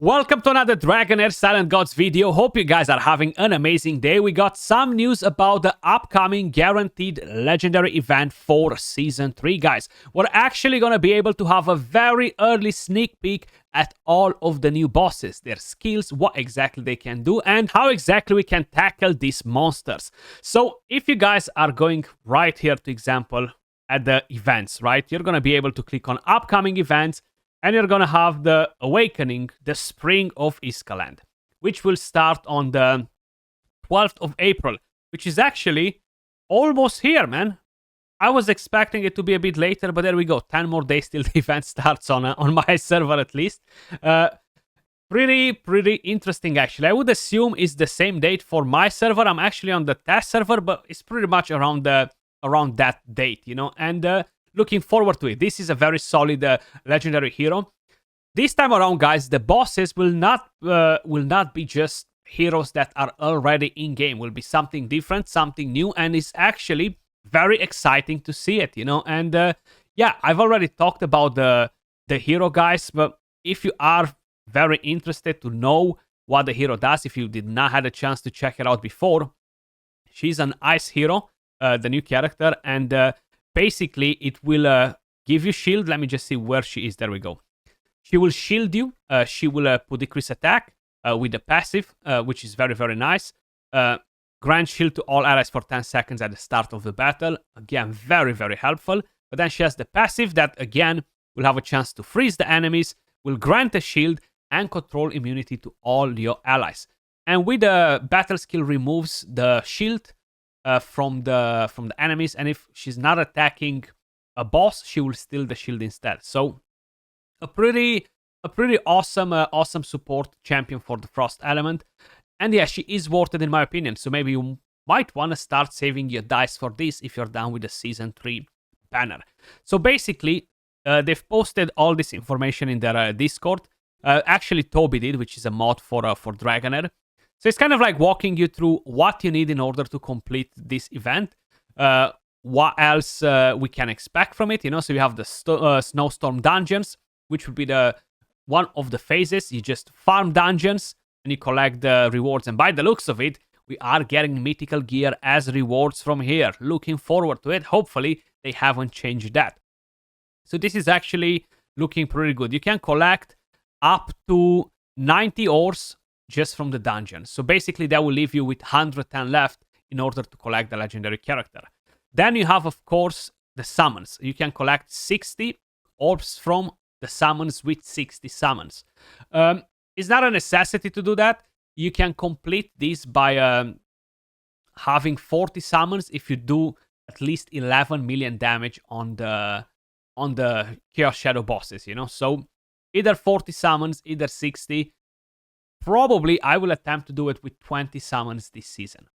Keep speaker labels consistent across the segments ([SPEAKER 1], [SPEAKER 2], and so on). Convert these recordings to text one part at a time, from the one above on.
[SPEAKER 1] Welcome to another Dragonheir Silent Gods video. Hope you guys are having an amazing day. We got some news about the upcoming guaranteed legendary event for Season 3, guys. We're actually going to be able to have a very early sneak peek at all of the new bosses, their skills, what exactly they can do, and how exactly we can tackle these monsters. So if you guys are going right here, to example, at the events, right, you're going to be able to click on upcoming events. And you're going to have the Awakening, the Spring of Iskalland, which will start on the 12th of April, which is actually almost here, man. I was expecting it to be a bit later, but there we go. 10 more days till the event starts on my server, at least. Pretty interesting, actually. I would assume it's the same date for my server. I'm actually on the test server, but it's pretty much around that date, you know. And looking forward to it. This is a very solid legendary hero. This time around, guys, the bosses will not be just heroes that are already in game. Will be something different, something new, and it's actually very exciting to see it, you know. And yeah, I've already talked about the hero, guys, but if you are very interested to know what the hero does, if you did not have a chance to check it out before, she's an ice hero, the new character, and basically, it will give you shield. Let me just see where she is. There we go. She will shield you. She will put decrease attack with the passive, which is very, very nice. Grant shield to all allies for 10 seconds at the start of the battle. Again, very, very helpful. But then she has the passive that, again, will have a chance to freeze the enemies, will grant a shield, and control immunity to all your allies. And with the battle skill, removes the shield from the enemies, and if she's not attacking a boss, she will steal the shield instead. So a pretty awesome support champion for the frost element. And yeah, she is worth it in my opinion. So maybe you might want to start saving your dice for this if you're done with the season 3 banner. So basically, they've posted all this information in their Discord. Actually, Toby did, which is a mod for Dragonheir. So it's kind of like walking you through what you need in order to complete this event. What else we can expect from it, you know? So you have the Snowstorm dungeons, which would be one of the phases. You just farm dungeons and you collect the rewards. And by the looks of it, we are getting mythical gear as rewards from here. Looking forward to it. Hopefully, they haven't changed that. So this is actually looking pretty good. You can collect up to 90 ores just from the dungeon. So basically, that will leave you with 110 left in order to collect the legendary character. Then you have, of course, the summons. You can collect 60 orbs from the summons with 60 summons. It's not a necessity to do that. You can complete this by having 40 summons if you do at least 11 million damage on the Chaos Shadow bosses, you know? So either 40 summons, either 60. Probably I will attempt to do it with 20 summons this season.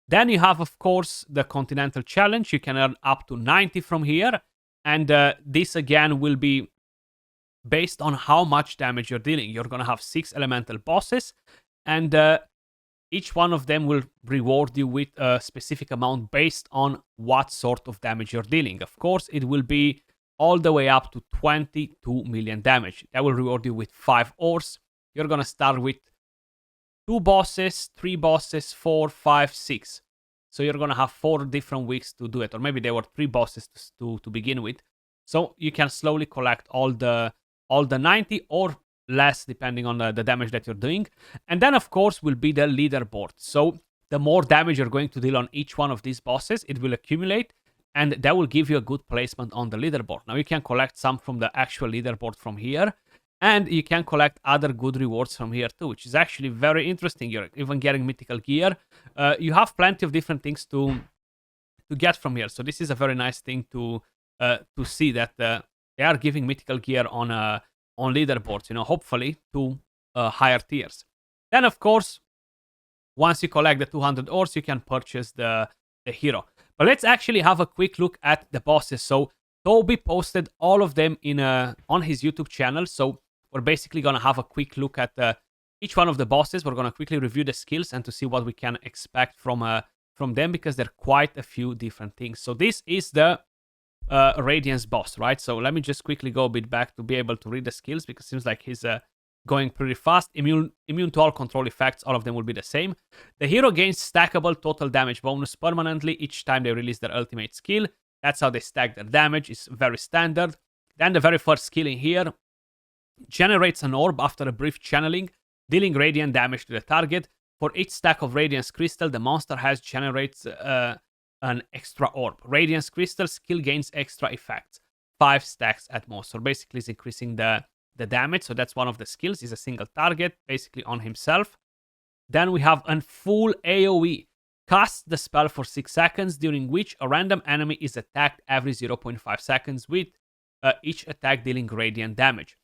[SPEAKER 1] Then you have, of course, the Continental Challenge. You can earn up to 90 from here. And this, again, will be based on how much damage you're dealing. You're going to have 6 elemental bosses. And each one of them will reward you with a specific amount based on what sort of damage you're dealing. Of course, it will be all the way up to 22 million damage. That will reward you with 5 ores. You're going to start with 2 bosses, 3 bosses, 4, 5, 6. So you're going to have 4 different weeks to do it. Or maybe there were 3 bosses to begin with. So you can slowly collect all the 90 or less depending on the damage that you're doing. And then, of course, will be the leaderboard. So the more damage you're going to deal on each one of these bosses, it will accumulate. And that will give you a good placement on the leaderboard. Now you can collect some from the actual leaderboard from here. And you can collect other good rewards from here too, which is actually very interesting. You're even getting mythical gear. You have plenty of different things to get from here. So this is a very nice thing to see that they are giving mythical gear on leaderboards. You know, hopefully to higher tiers. Then, of course, once you collect the 200 ores, you can purchase the hero. But let's actually have a quick look at the bosses. So Toby posted all of them on his YouTube channel. So we're basically going to have a quick look at each one of the bosses. We're going to quickly review the skills and to see what we can expect from them, because there are quite a few different things. So this is the Radian's boss, right? So let me just quickly go a bit back to be able to read the skills, because it seems like his going pretty fast. Immune to all control effects, all of them will be the same. The hero gains stackable total damage bonus permanently each time they release their ultimate skill. That's how they stack their damage. It's very standard. Then the very first skill in here generates an orb after a brief channeling, dealing radiant damage to the target. For each stack of Radiance Crystal the monster has generates an extra orb. Radiance Crystal skill gains extra effects. 5 stacks at most. So basically it's increasing the damage. So that's one of the skills. Is a single target, basically on himself. Then we have a full AoE. Cast the spell for 6 seconds, during which a random enemy is attacked every 0.5 seconds, with each attack dealing radiant damage.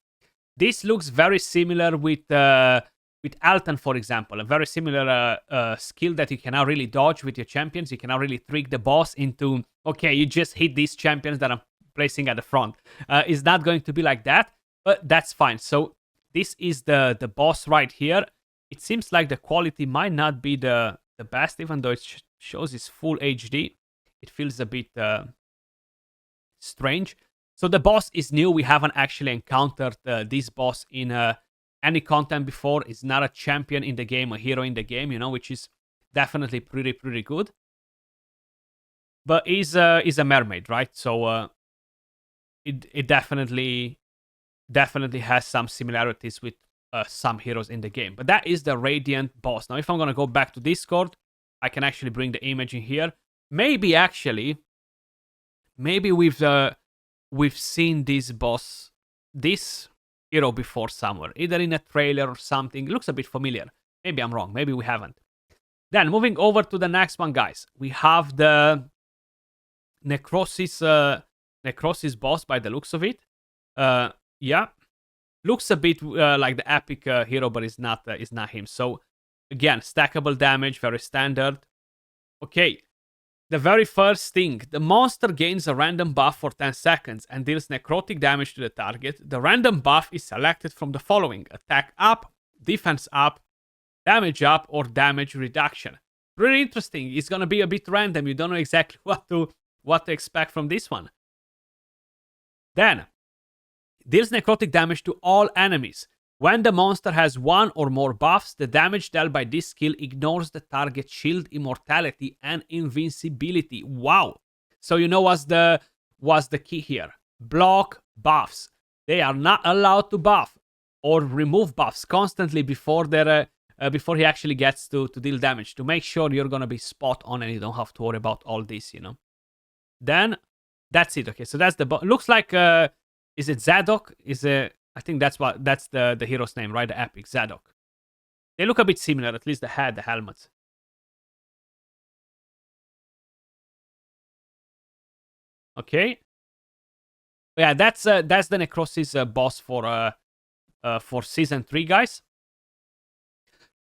[SPEAKER 1] This looks very similar with Alton, for example. A very similar skill that you can now really dodge with your champions. You can now really trick the boss into, okay, you just hit these champions that I'm placing at the front. It's not going to be like that, but that's fine. So this is the boss right here. It seems like the quality might not be the best, even though it shows it's full HD. It feels a bit strange. So the boss is new. We haven't actually encountered this boss in any content before. It's not a champion in the game, a hero in the game, which is definitely pretty good. But is a mermaid, right? So it definitely has some similarities with some heroes in the game. But that is the Radiant boss. Now, if I'm gonna go back to Discord, I can actually bring the image in here. Maybe we've seen this hero before somewhere, either in a trailer or something. It looks a bit familiar. Maybe I'm wrong. Maybe we haven't. Then moving over to the next one, guys. We have the Necrosis boss by the looks of it. Yeah, looks a bit like the epic hero, but it's not him. So again, stackable damage, very standard. Okay, the very first thing, the monster gains a random buff for 10 seconds and deals necrotic damage to the target. The random buff is selected from the following: attack up, defense up, damage up, or damage reduction. Pretty interesting. It's gonna be a bit random. You don't know exactly what to expect from this one. Then, deals necrotic damage to all enemies. When the monster has one or more buffs, the damage dealt by this skill ignores the target's shield, immortality, and invincibility. Wow. So what's the key here? Block buffs. They are not allowed to buff or remove buffs constantly before he actually gets to deal damage, to make sure you're gonna be spot on and you don't have to worry about all this, Then that's it. Okay, so that's the looks like is it Zadok? I think that's the hero's name, right? The epic Zadok. They look a bit similar, at least the head, the helmets. Okay. Yeah, that's the Necrosis boss for season 3, guys.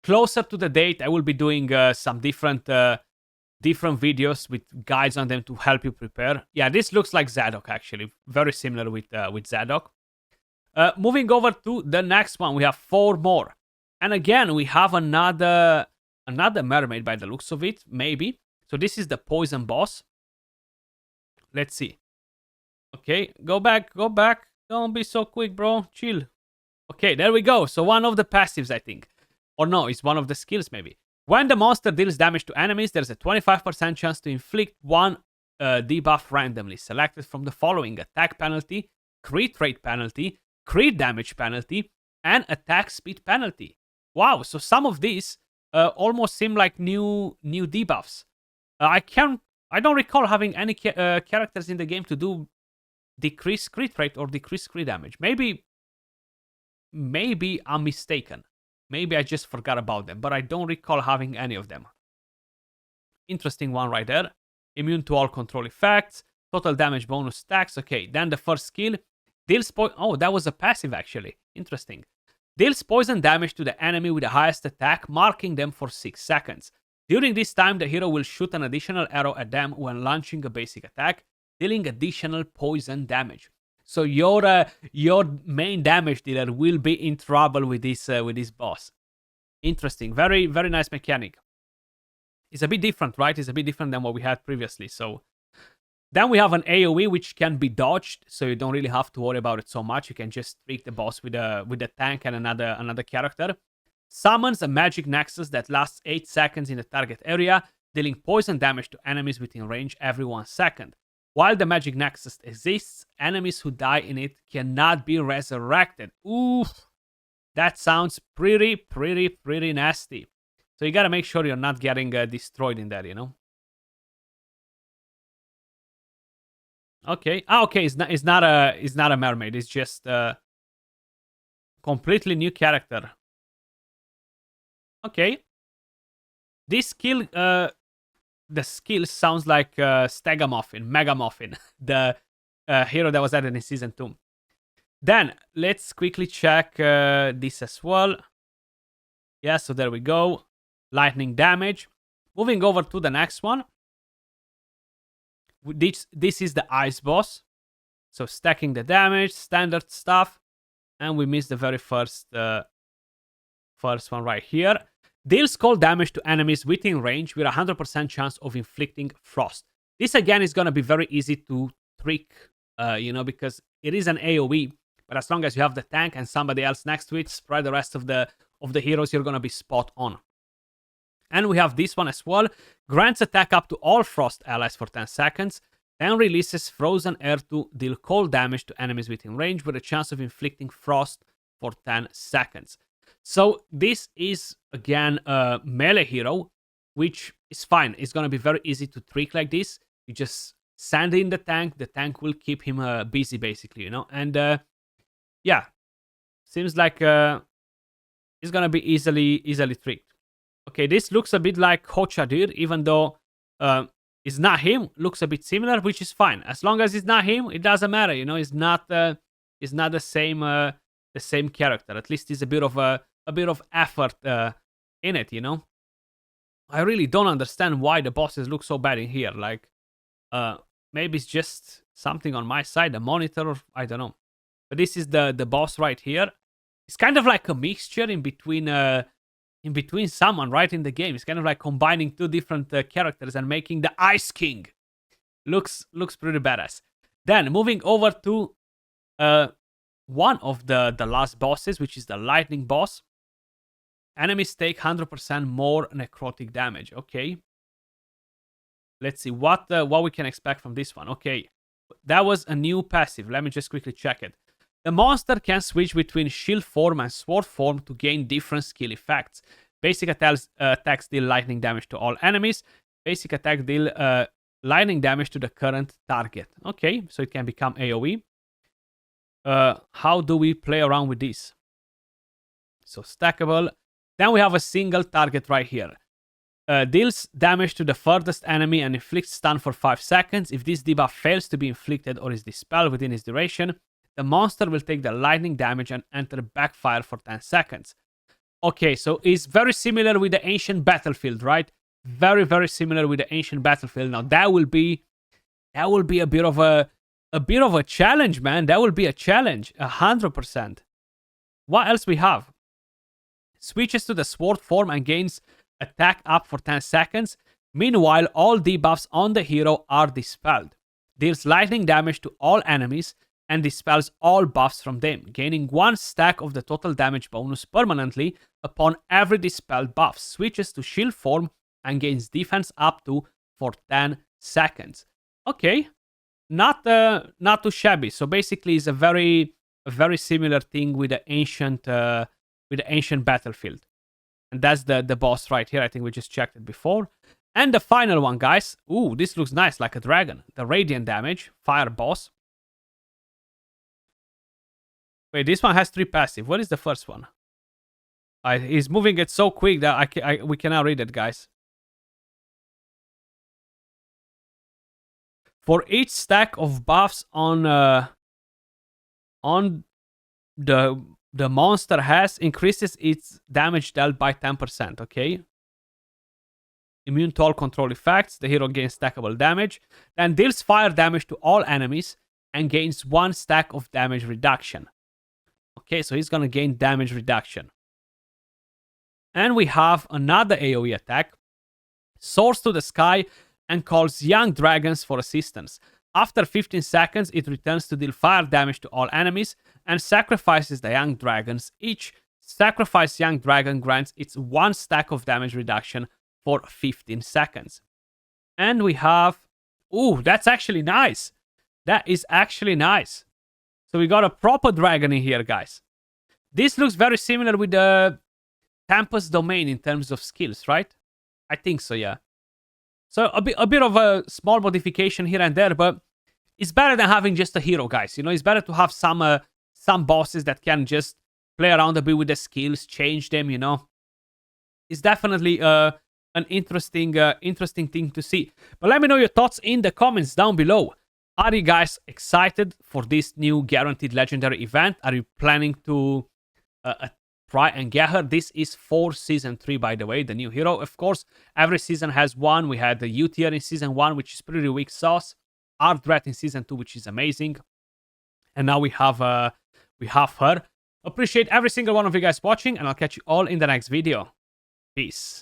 [SPEAKER 1] Closer to the date, I will be doing some different videos with guides on them to help you prepare. Yeah, this looks like Zadok, actually. Very similar with Zadok. Moving over to the next one, we have 4 more. And again, we have another mermaid by the looks of it, maybe. So this is the poison boss. Let's see. Okay, go back. Don't be so quick, bro. Chill. Okay, there we go. So one of the passives, I think. Or no, it's one of the skills, maybe. When the monster deals damage to enemies, there's a 25% chance to inflict one debuff randomly, selected from the following: attack penalty, crit rate penalty, crit damage penalty, and attack speed penalty. Wow, so some of these almost seem like new debuffs. I don't recall having any characters in the game to do decreased crit rate or decreased crit damage. Maybe I'm mistaken. Maybe I just forgot about them, but I don't recall having any of them. Interesting one right there. Immune to all control effects. Total damage bonus stacks. Okay, then the first skill. Deals oh, that was a passive, actually. Interesting. Deals poison damage to the enemy with the highest attack, marking them for 6 seconds. During this time, the hero will shoot an additional arrow at them when launching a basic attack, dealing additional poison damage. So your main damage dealer will be in trouble with this boss. Interesting. Very, very nice mechanic. It's a bit different, right? It's a bit different than what we had previously. So Then we have an AoE which can be dodged, so you don't really have to worry about it so much. You can just trick the boss with a tank and another character. Summons a magic nexus that lasts 8 seconds in the target area, dealing poison damage to enemies within range every 1 second. While the magic nexus exists, enemies who die in it cannot be resurrected. Oof. That sounds pretty nasty. So you gotta make sure you're not getting destroyed in there, you know? Okay. Ah, okay. It's not a mermaid. It's just a completely new character. Okay. This skill, the skill sounds like Stegamuffin, Megamuffin, the hero that was added in season 2. Then let's quickly check this as well. Yeah, so there we go. Lightning damage. Moving over to the next one. This is the ice boss. So stacking the damage, standard stuff. And we missed the very first one right here. Deals cold damage to enemies within range with a 100% chance of inflicting frost. This again is going to be very easy to trick, because it is an AoE. But as long as you have the tank and somebody else next to it, spread the rest of the heroes, you're going to be spot on. And we have this one as well. Grants attack up to all frost allies for 10 seconds. Then releases frozen air to deal cold damage to enemies within range with a chance of inflicting frost for 10 seconds. So this is, again, a melee hero, which is fine. It's going to be very easy to trick like this. You just send in the tank will keep him busy, basically, you know? And, yeah, seems like it's going to be easily tricked. Okay, this looks a bit like Hochadir, even though it's not him. Looks a bit similar, which is fine. As long as it's not him, it doesn't matter, you know? It's not the same character. At least it's a bit of effort in it, you know. I really don't understand why the bosses look so bad in here. Like, maybe it's just something on my side, the monitor, or I don't know. But this is the boss right here. It's kind of like a mixture in between someone right in the game. It's kind of like combining two different characters and making the Ice King. Looks pretty badass. Then moving over to one of the last bosses, which is the lightning boss. Enemies take 100% more necrotic damage. Okay. Let's see what we can expect from this one. Okay. That was a new passive. Let me just quickly check it. The monster can switch between shield form and sword form to gain different skill effects. Basic attacks deal lightning damage to all enemies. Basic attack deal lightning damage to the current target. Okay, so it can become AoE. How do we play around with this? So stackable. Then we have a single target right here. Deals damage to the furthest enemy and inflicts stun for 5 seconds. If this debuff fails to be inflicted or is dispelled within its duration, the monster will take the lightning damage and enter backfire for 10 seconds. Okay, so it's very similar with the Ancient Battlefield, right? Very similar with the Ancient Battlefield. Now that will be a bit of a challenge, man. That will be a challenge, 100%. What else we have? Switches to the sword form and gains attack up for 10 seconds. Meanwhile, all debuffs on the hero are dispelled. Deals lightning damage to all enemies and dispels all buffs from them, gaining 1 stack of the total damage bonus permanently upon every dispelled buff. Switches to shield form and gains defense up to for 10 seconds. Okay, not too shabby. So basically, it's a very similar thing with the ancient Battlefield, and that's the boss right here. I think we just checked it before. And the final one, guys. Ooh, this looks nice, like a dragon. The Radiant damage, fire boss. Wait, this one has 3 passive. What is the first one? He's moving it so quick that we cannot read it, guys. For each stack of buffs on the monster has, increases its damage dealt by 10%. Okay. Immune to all control effects. The hero gains stackable damage. Then deals fire damage to all enemies and gains 1 stack of damage reduction. Okay, so he's gonna gain damage reduction. And we have another AoE attack. Soars to the sky and calls young dragons for assistance. After 15 seconds, it returns to deal fire damage to all enemies and sacrifices the young dragons. Each sacrificed young dragon grants its 1 stack of damage reduction for 15 seconds. And we have... Ooh, that's actually nice. That is actually nice. So we got a proper dragon in here, guys. This looks very similar with the Tempest Domain in terms of skills, right? I think so, yeah. So a bit of a small modification here and there, but it's better than having just a hero, guys. You know, it's better to have some bosses that can just play around a bit with the skills, change them, you know. It's definitely an interesting thing to see. But let me know your thoughts in the comments down below. Are you guys excited for this new guaranteed legendary event? Are you planning to try and get her? This is for Season 3, by the way, the new hero. Of course, every season has one. We had the U tier in Season 1, which is pretty weak sauce. Art Rat in Season 2, which is amazing. And now we have her. Appreciate every single one of you guys watching, and I'll catch you all in the next video. Peace.